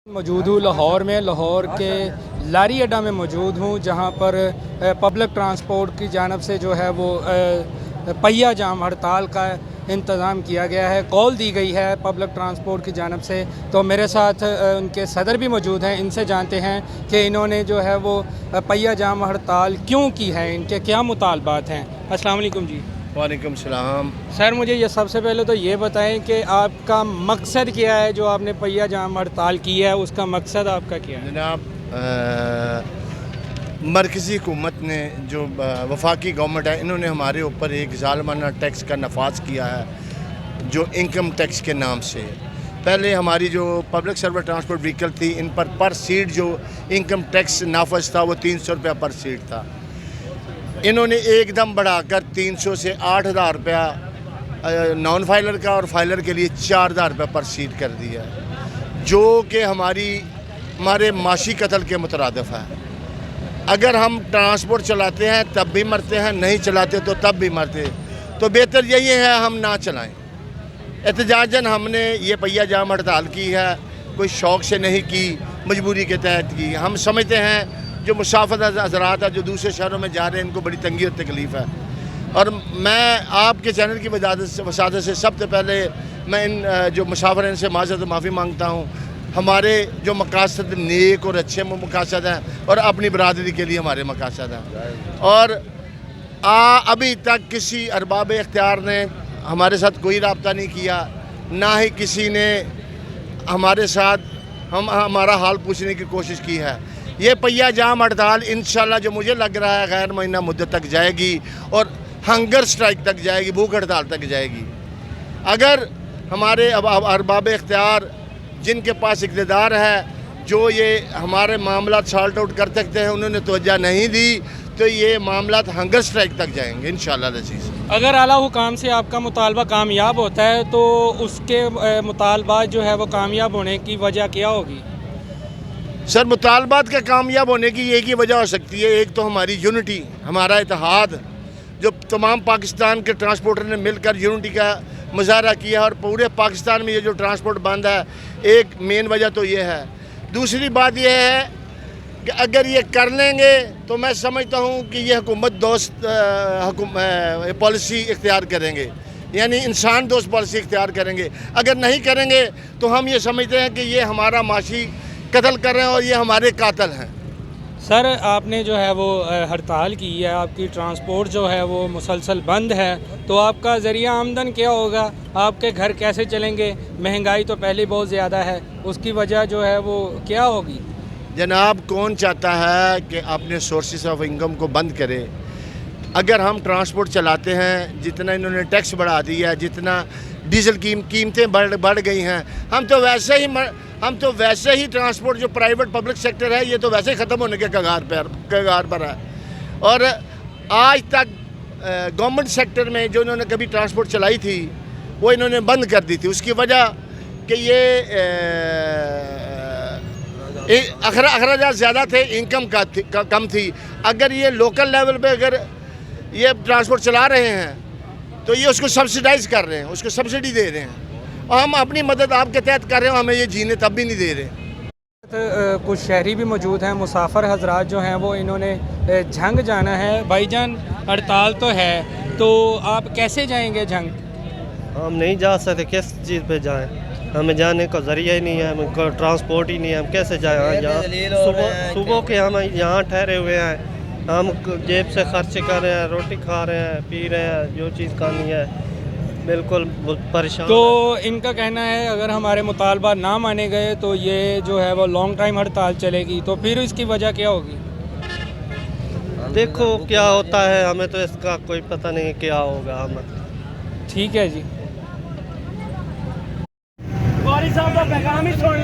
मौजूद हूँ लाहौर में, लाहौर के लारी अड्डा में मौजूद हूँ, जहाँ पर पब्लिक ट्रांसपोर्ट की जानब से जो है वो पहिया जाम हड़ताल का इंतज़ाम किया गया है, कॉल दी गई है पब्लिक ट्रांसपोर्ट की जानब से। तो मेरे साथ उनके सदर भी मौजूद हैं, इनसे जानते हैं कि इन्होंने जो है वो पहिया जाम हड़ताल क्यों की है, इनके क्या मुतालबात हैं। अस्सलाम वालेकुम जी। वालेकुम सलाम। सर मुझे ये सबसे पहले तो ये बताएं कि आपका मकसद क्या है, जो आपने पहिया जाम हड़ताल की है उसका मकसद आपका क्या है? जनाब, मरकज़ी हुकूमत ने जो वफाकी गवर्नमेंट है, इन्होंने हमारे ऊपर एक ज़ालिमाना टैक्स का नफाज किया है जो इनकम टैक्स के नाम से। पहले हमारी जो पब्लिक सर्विस ट्रांसपोर्ट व्हीकल थी, इन पर सीट जो इनकम टैक्स नाफज था वो 300 रुपया पर सीट था। इन्होंने एकदम बढ़ाकर 300 से 8,000 रुपया नॉन फाइलर का और फाइलर के लिए 4,000 रुपया पर सीट कर दिया, जो कि हमारे माशी कत्ल के मुतरादिफ है। अगर हम ट्रांसपोर्ट चलाते हैं तब भी मरते हैं, नहीं चलाते तो तब भी मरते, तो बेहतर यही है हम ना चलाएं। एहतजाजन हमने ये पहिया जाम हड़ताल की है, कोई शौक़ से नहीं की, मजबूरी के तहत की। हम समझते हैं जो मुसाफिर हज़रात है जो दूसरे शहरों में जा रहे हैं, इनको बड़ी तंगी और तकलीफ़ है। और मैं आपके चैनल की वसादत से सबसे पहले मैं इन जो मुसाफिर हैं इनसे माज़रत माफ़ी मांगता हूँ। हमारे जो मकासद नेक और अच्छे मकासद हैं और अपनी बरादरी के लिए हमारे मकासद हैं, और अभी तक किसी अरबाब इख्तियार ने हमारे साथ कोई रब्ता नहीं किया, ना ही किसी ने हमारे साथ हमारा हाल पूछने की कोशिश की है। ये पहिया जाम हड़ताल इंशाल्लाह जो मुझे लग रहा है गैर महीना मुद्दत तक जाएगी और हंगर स्ट्राइक तक जाएगी, भूख हड़ताल तक जाएगी। अगर हमारे अरबाब इख्तियार जिनके पास इक़्तिदार है, जो ये हमारे मामला सॉल्ट आउट कर सकते हैं, उन्होंने तवज्जो नहीं दी, तो ये मामला हंगर स्ट्राइक तक जाएंगे इंशाल्लाह अज़ीज़। अगर आला हुकाम से आपका मुतालबा कामयाब होता है तो उसके मुतालबात जो है वो कामयाब होने की वजह क्या होगी? सर, मुतालबात का कामयाब होने की एक ही वजह हो सकती है। एक तो हमारी यूनिटी, हमारा इत्तेहाद, जो तमाम पाकिस्तान के ट्रांसपोर्टर ने मिलकर यूनिटी का मुजाहरा किया, और पूरे पाकिस्तान में ये जो ट्रांसपोर्ट बंद है, एक मेन वजह तो ये है। दूसरी बात ये है कि अगर ये कर लेंगे तो मैं समझता हूँ कि ये हुकूमत दोस्त पॉलिसी इख्तियार करेंगे, यानी इंसान दोस्त पॉलिसी इख्तियार करेंगे। अगर नहीं करेंगे तो हम ये समझते हैं कि ये हमारा माशी कत्ल कर रहे हैं और ये हमारे कातिल हैं। सर आपने जो है वो हड़ताल की है, आपकी ट्रांसपोर्ट जो है वो मुसलसल बंद है, तो आपका ज़रिया आमदन क्या होगा? आपके घर कैसे चलेंगे? महंगाई तो पहले बहुत ज़्यादा है, उसकी वजह जो है वो क्या होगी? जनाब, कौन चाहता है कि अपने सोर्सेस ऑफ इनकम को बंद करे? अगर हम ट्रांसपोर्ट चलाते हैं, जितना इन्होंने टैक्स बढ़ा दिया है, जितना डीजल कीमतें बढ़ गई हैं, हम तो वैसे ही ट्रांसपोर्ट जो प्राइवेट पब्लिक सेक्टर है, ये तो वैसे ही ख़त्म होने के कगार पर है। और आज तक गवर्नमेंट सेक्टर में जो इन्होंने कभी ट्रांसपोर्ट चलाई थी वो इन्होंने बंद कर दी थी। उसकी वजह कि ये अखराजात ज़्यादा थे, इनकम कम थी। अगर ये लोकल लेवल पे अगर ये ट्रांसपोर्ट चला रहे हैं तो ये उसको सब्सिडाइज़ कर रहे हैं, उसको सब्सिडी दे रहे हैं, और हम अपनी मदद आपके तहत कर रहे हैं, हमें ये जीने तब भी नहीं दे रहे। कुछ शहरी भी मौजूद हैं, मुसाफिर हजरात जो हैं वो इन्होंने झंग जाना है। भाईजान हड़ताल तो है, तो आप कैसे जाएंगे झंग? हम नहीं जा सकते, किस चीज़ पे जाएं? हमें जाने का ज़रिया ही नहीं है, हमको ट्रांसपोर्ट ही नहीं है, हम कैसे जाएँ? यहाँ सुबह के हम यहाँ ठहरे हुए हैं, हम जेब से खर्च कर रहे हैं, रोटी खा रहे हैं, पी रहे हैं, जो चीज़ खानी है, बिल्कुल परेशान। तो इनका कहना है अगर हमारे मुतालबा ना माने गए तो ये जो है वो लॉन्ग टाइम हड़ताल चलेगी, तो फिर इसकी वजह क्या होगी? देखो क्या होता है, हमें तो इसका कोई पता नहीं क्या होगा। हमें ठीक है जी। साहब का पैगाम ही सुन